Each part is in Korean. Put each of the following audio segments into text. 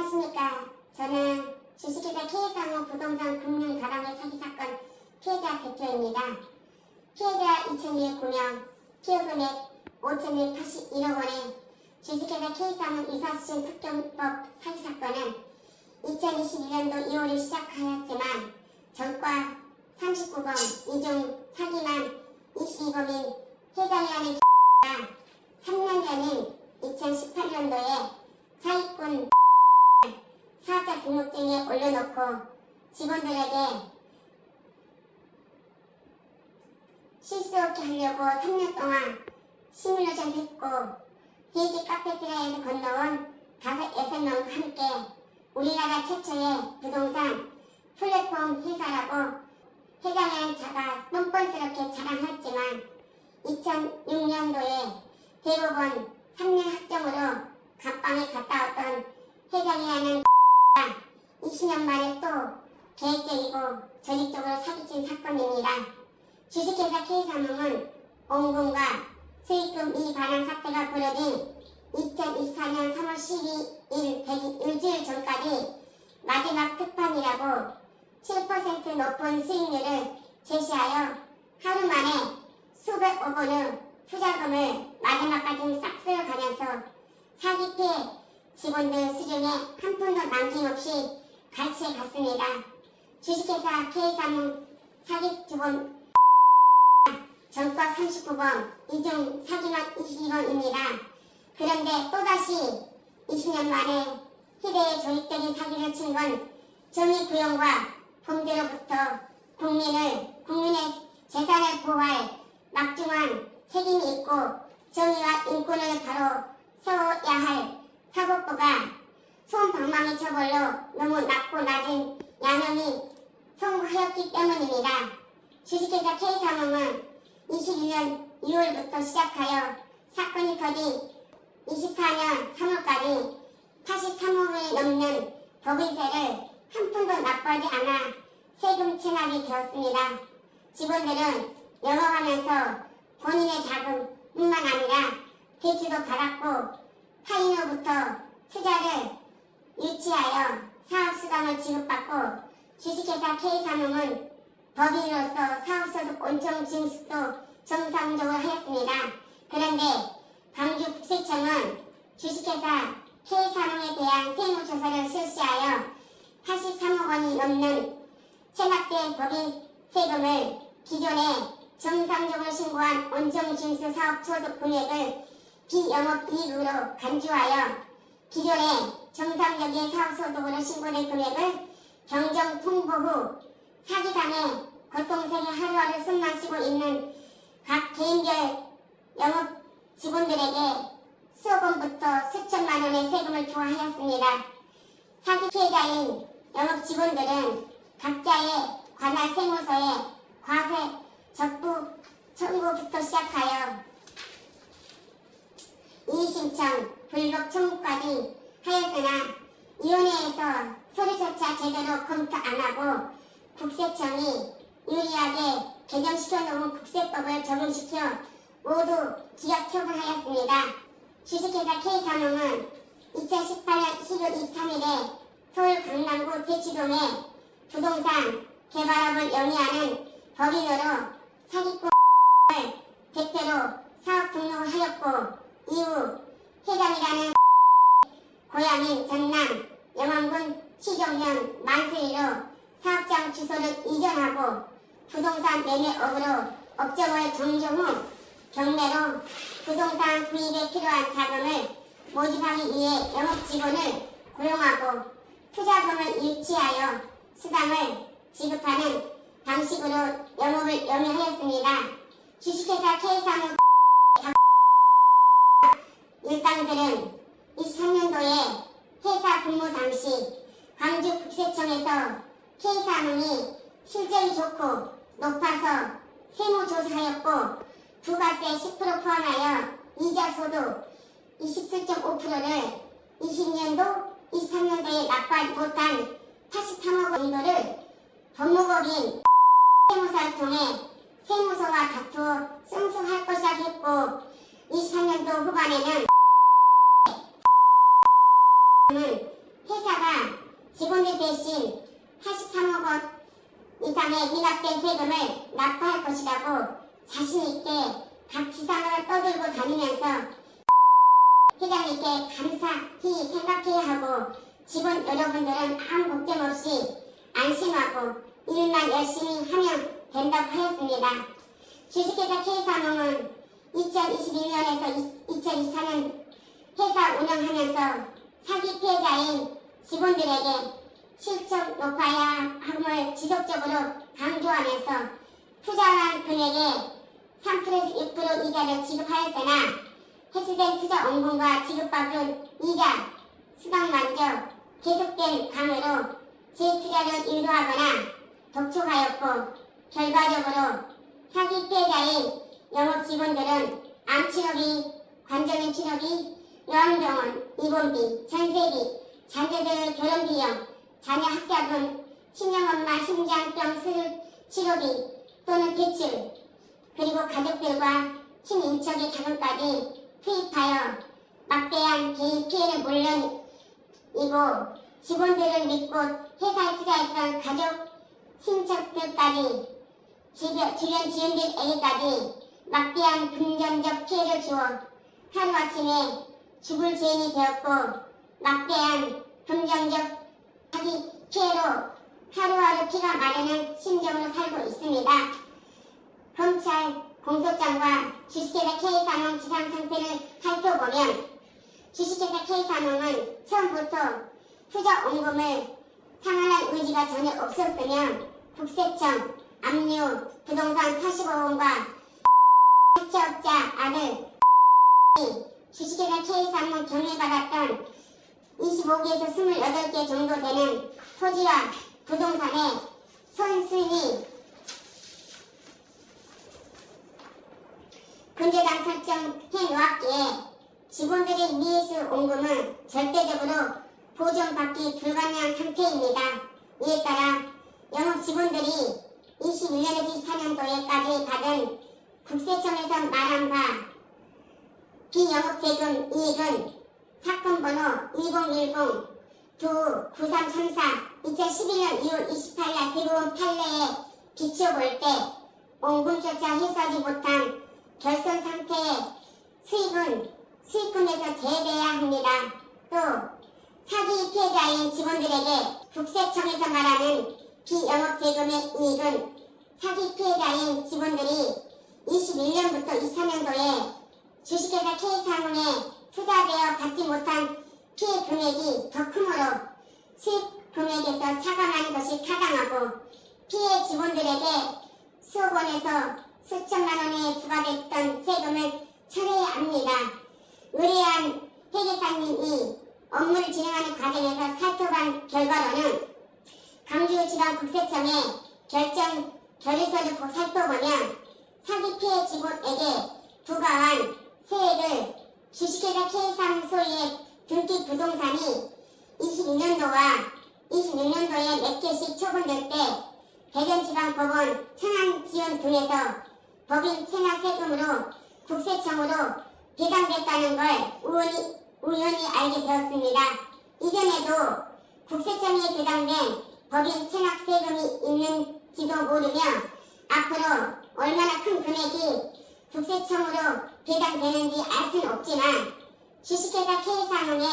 안녕하십니까. 저는 주식회사 K상호 부동산 금융 가담회 사기 사건 피해자 대표입니다. 피해자 2001 구명, 피해금액 5,181억 원의 주식회사 K상호 이사수신 특경법 사기 사건은 2021년도 2월에 시작하였지만 전과 39범, 이중 사기만 22범인 회장이라는 X가 3년 전인 2018년도에 사기꾼 사업자 등록증에 올려놓고 직원들에게 실수 없게 하려고 3년 동안 시뮬레이션 했고 DH 카페트라에서 건너온 5-6명과 함께 우리나라 최초의 부동산 플랫폼 회사라고 회장이라는 자가 뻔뻔스럽게 자랑했지만 2006년도에 대법원 3년 학정으로 감방에 갔다 왔던 회장이라는 X가 20년 만에 또 계획적이고 조직적으로 사기친 사건입니다. 주식회사 K상호는 원금과 수익금 미반환 사태가 벌어진 2024년 3월 12일 일주일 전까지 마지막 특판이라고 7% 높은 수익률을 제시하여 하루 만에 수백억 원의 투자금을 마지막까지 싹 쓸어가면서 사기 피해 직원들 수중에 한 푼도 남김없이 갈취해 갔습니다. 주식회사 K상호 사기 주범 전과 39범, 이중 사기만 22범입니다. 그런데 또다시 20년 만에 희대의 조직적인 사기를 친 건 정의구현과 범죄로부터 국민의 재산을 보호할 막중한 책임이 있고 정의와 인권을 바로 세워야 할 사법부가 손방망이 처벌로 너무 낮고 낮은 양형이 선고하였기 때문입니다. 주식회사 K상호는 21년 6월부터 시작하여 사건이 터진 24년 3월까지 83억이 넘는 법인세를 한 푼도 납부하지 않아 세금 체납이 되었습니다. 직원들은 영업하면서 본인의 자금뿐만 아니라 대출도 받았고 타인으로부터 투자를 유치하여 사업수당을 지급받고 주식회사 K상호는 법인으로서 사업소득 원청 징수도 정상적으로 하였습니다. 그런데 광주국세청은 주식회사 K상호에 대한 세무조사를 실시하여 83억 원이 넘는 체납된 법인 세금을 기존에 정상적으로 신고한 원청징수 사업 소득 금액을 비영업이익으로 간주하여 기존에 정상적인 사업소득으로 신고된 금액을 경정 통보 후 사기당해 고통스레 하루하루 숨 마시고 있는 각 개인별 영업 직원들에게 수억 원부터 수천만 원의 세금을 부과하였습니다. 사기 피해자인 영업 직원들은 각자의 관할 세무서에 과세 적부 청구부터 시작하여 이의신청, 불복 청구까지 하였으나 위원회에서 서류조차 제대로 검토 안하고 국세청이 유리하게 개정시켜놓은 국세법을 적용시켜 모두 기각 처분하였습니다. 주식회사 K상호는 2018년 10월 23일에 서울 강남구 대치동에 부동산 개발업을 영위하는 법인으로 사기꾼을 대표로 사업 등록을 하였고 이후 회장이라는 고향인 전남 영암군 시종면 만수리로 사업장 주소를 이전하고 부동산 매매업으로 업종을 정정 후 경매로 부동산 구입에 필요한 자금을 모집하기 위해 영업직원을 고용하고 투자금을 유치하여 수당을 지급하는 방식으로 영업을 영위하였습니다. 주식회사 K상호 일당들은 23년도에 회사 근무 당시 광주국세청에서 K상호이 실적이 좋고 높아서 세무조사하였고 부가세 10% 포함하여 이자소득 27.5%를 20년도 23년도에 납부하지 못한 83억 원 정도를 법무법인 세무사를 통해 세무서와 다투어 승소할 것이라 했고 23년도 후반에는 회사가 직원들 대신 83억 원 이상의 미납된 세금을 납부할 것이라고 자신있게 각지상으로 떠들고 다니면서 회장님께 감사히 생각해야 하고 직원 여러분들은 아무 걱정 없이 안심하고 일만 열심히 하면 된다고 하였습니다. 주식회사 K사농은 2021년에서 2024년 회사 운영하면서 사기 피해자인 직원들에게 실적 높아야 함을 지속적으로 강조하면서 투자한 금액의 3%에서 6% 이자를 지급하였으나 해지된 투자 원금과 지급받은 이자, 수당만저 계속된 강요로 재투자를 유도하거나 독촉하였고 결과적으로 사기 피해자인 영업 직원들은 암 치료비, 관절염 치료비, 요양병원, 입원비, 전세비, 자녀들 교련 비용, 자녀 학자금, 친정엄마 심장병 수술 치료비 또는 대출, 그리고 가족들과 친인척의 자금까지 투입하여 막대한 개인 피해를 물론이고 직원들을 믿고 회사에 투자했던 가족, 친척들까지 주변 지인들에게까지 막대한 금전적 피해를 주어 하루아침에 죽을 죄인이 되었고 막대한 금전적 사기 피해로 하루하루 피가 마르는 심정으로 살고 있습니다. 검찰 공소장과 주식회사 K사농 지상 상태를 살펴보면 주식회사 K사농은 처음부터 투자 원금을 상환할 의지가 전혀 없었으며 국세청, 압류, 부동산 85원과 사채업자 아들 주식회사 K사농 경매받았던 25개에서 28개 정도 되는 토지와 부동산의 선순위 근저당 설정해 놓았기에 직원들의 미해수 원금은 절대적으로 보전받기 불가능한 상태입니다. 이에 따라 영업 직원들이 21년에서 24년도에까지 받은 국세청에서 말한 바 비영업대금 이익은 사건 번호 2010 9334 2011년 2월 28일 대법원 판례에 비춰볼 때 원금조차 해소하지 못한 결손 상태의 수익금에서 제외해야 합니다. 또 사기 피해자인 직원들에게 국세청에서 말하는 비영업대금의 이익은 사기 피해자인 직원들이 21년부터 24년도에 주식회사 K사농에 투자되어 받지 못한 피해 금액이 더 크므로 수익 금액에서 차감하는 것이 타당하고 피해 직원들에게 수억 원에서 수천만 원에 부과됐던 세금을 철회해야 합니다. 의뢰한 회계사님이 업무를 진행하는 과정에서 살펴본 결과로는 강주지방국세청의 결정 결의서를 살펴보면 사기 피해 직원에게 부과한 세액을 주식회사 K사농 소유의 등기 부동산이 22년도와 26년도에 몇 개씩 처분될 때 대전지방법원 천안지원동에서 법인 체납 세금으로 국세청으로 배당됐다는 걸 우연히 알게 되었습니다. 이전에도 국세청에 배당된 법인 체납 세금이 있는지도 모르며 앞으로 얼마나 큰 금액이 국세청으로 배당되는지 알 수는 없지만 주식회사 K사농의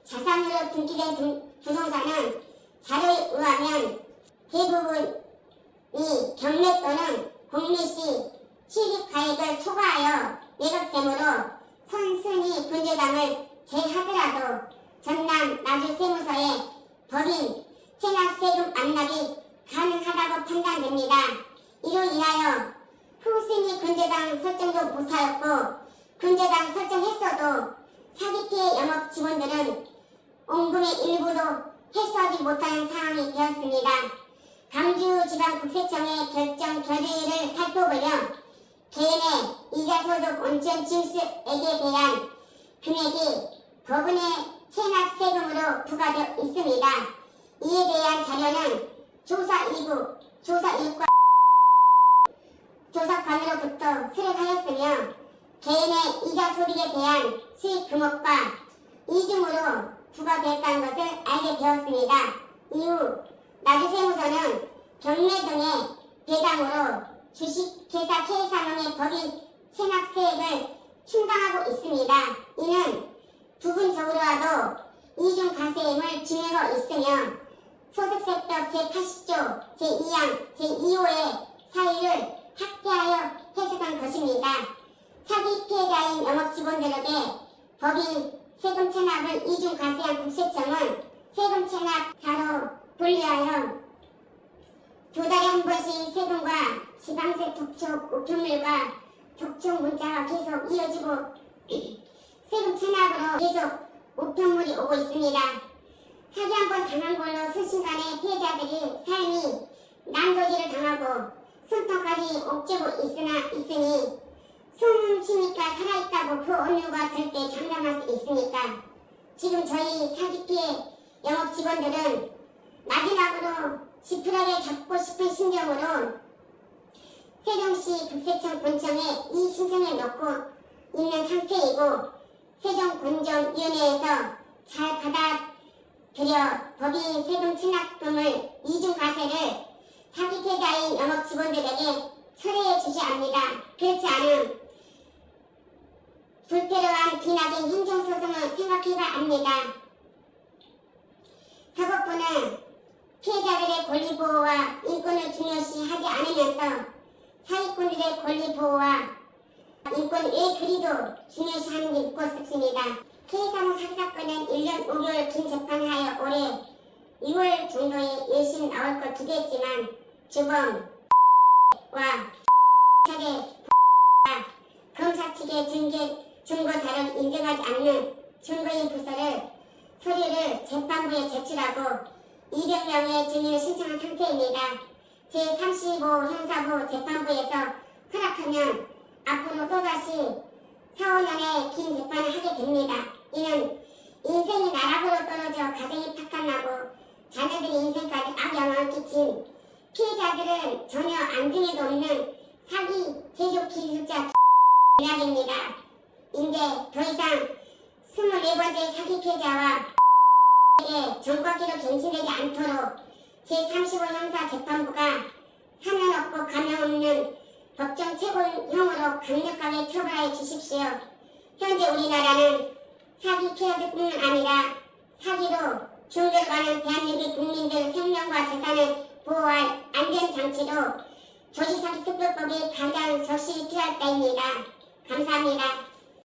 자산으로 등기된 부동산은 자료에 의하면 대부분이 경매 또는 공매시 취득가액을 초과하여 매각되므로 선순위 분재당을 제하더라도 전남 나주세무서에 법인 체납세금 완납이 가능하다고 판단됩니다. 이로 인하여 후순위 근저당 설정도 못하였고 근저당 설정했어도 사기 피해 영업 직원들은 원금의 일부도 해소하지 못하는 상황이 되었습니다. 강주지방국세청의 결정 결의를 살펴보면 개인의 이자소득 원천 징수액에 대한 금액이 법원의 체납세금으로 부과되어 있습니다. 이에 대한 자료는 조사 2부, 조사 1과 조사관으로부터 수령하였으며 개인의 이자 소득에 대한 수익 금액과 이중으로 부과됐다는 것을 알게 있습니다. 이후 나주세무서는 경매 등의 배당으로 주식회사 K산업의 법인 체납세액을 충당하고 있습니다. 이는 부분적으로라도 이중과세임을 증명하고 있으며 소득세법 제80조 제2항 제2호의 사유를 확대하여 해석한 것입니다. 사기 피해자인 영업직원들에게 법인 세금 체납을 이중과세한 국세청은 세금 체납자로 분류하여 두 달에 한 번씩 세금과 지방세 독촉 우편물과 독촉 문자가 계속 이어지고 세금 체납으로 계속 우편물이 오고 있습니다. 사기 한 번 당한 걸로 순식간에 피해자들이 삶이 난도질을 당하고 손톱까지 옥죄고 있으니 숨 쉬니까 살아있다고 그 언유가 들 때 장담할 수 있습니까? 지금 저희 사기 피해 영업 직원들은 마지막으로 지푸라기를 잡고 싶은 심정으로 세종시 국세청 본청에 이 신청을 넣고 있는 상태이고 세종권정위원회에서 잘 받아들여 법인 세금 체납금을 이중과세를 사기 피해자인 영업 직원들에게 철회해 주셔야 합니다. 그렇지 않음 불필요한 기나긴 행정소송을 생각해야 합니다. 사법부는 피해자들의 권리보호와 인권을 중요시하지 않으면서 사기꾼들의 권리보호와 인권을 왜 그리도 중요시하는지 묻고 싶습니다. K산업 사기 사건은 1년 5개월 긴 재판하여 올해 6월 정도에 1심 나올 것 기대했지만 주범 와 차례 검사 측의 증거 자료를 인정하지 않는 증거인 부서를 서류를 재판부에 제출하고 200명의 증인을 신청한 상태입니다. 제35 형사부 재판부에서 허락하면 앞으로 또다시 4~5년의 긴 재판을 하게 됩니다. 이는 인생이 나락으로 떨어져 가정이 파탄나고 자녀들의 인생까지 악영향을 끼친 피해자들은 전혀 안중에도 없는 사기 제조 기술자 이야기입니다. 이제 더 이상 24번째 사기 피해자와 전과기로 갱신되지 않도록 제35 형사 재판부가 사면 없고 가면 없는 법정 최고형으로 강력하게 처벌해 주십시오. 현재 우리나라는 사기 피해자뿐만 아니라 사기로 중결과는 대한민국 국민들 생명과 재산을 보호할 안전장치로 조직사기특별법이 가장 절실히 필요할 때입니다. 감사합니다.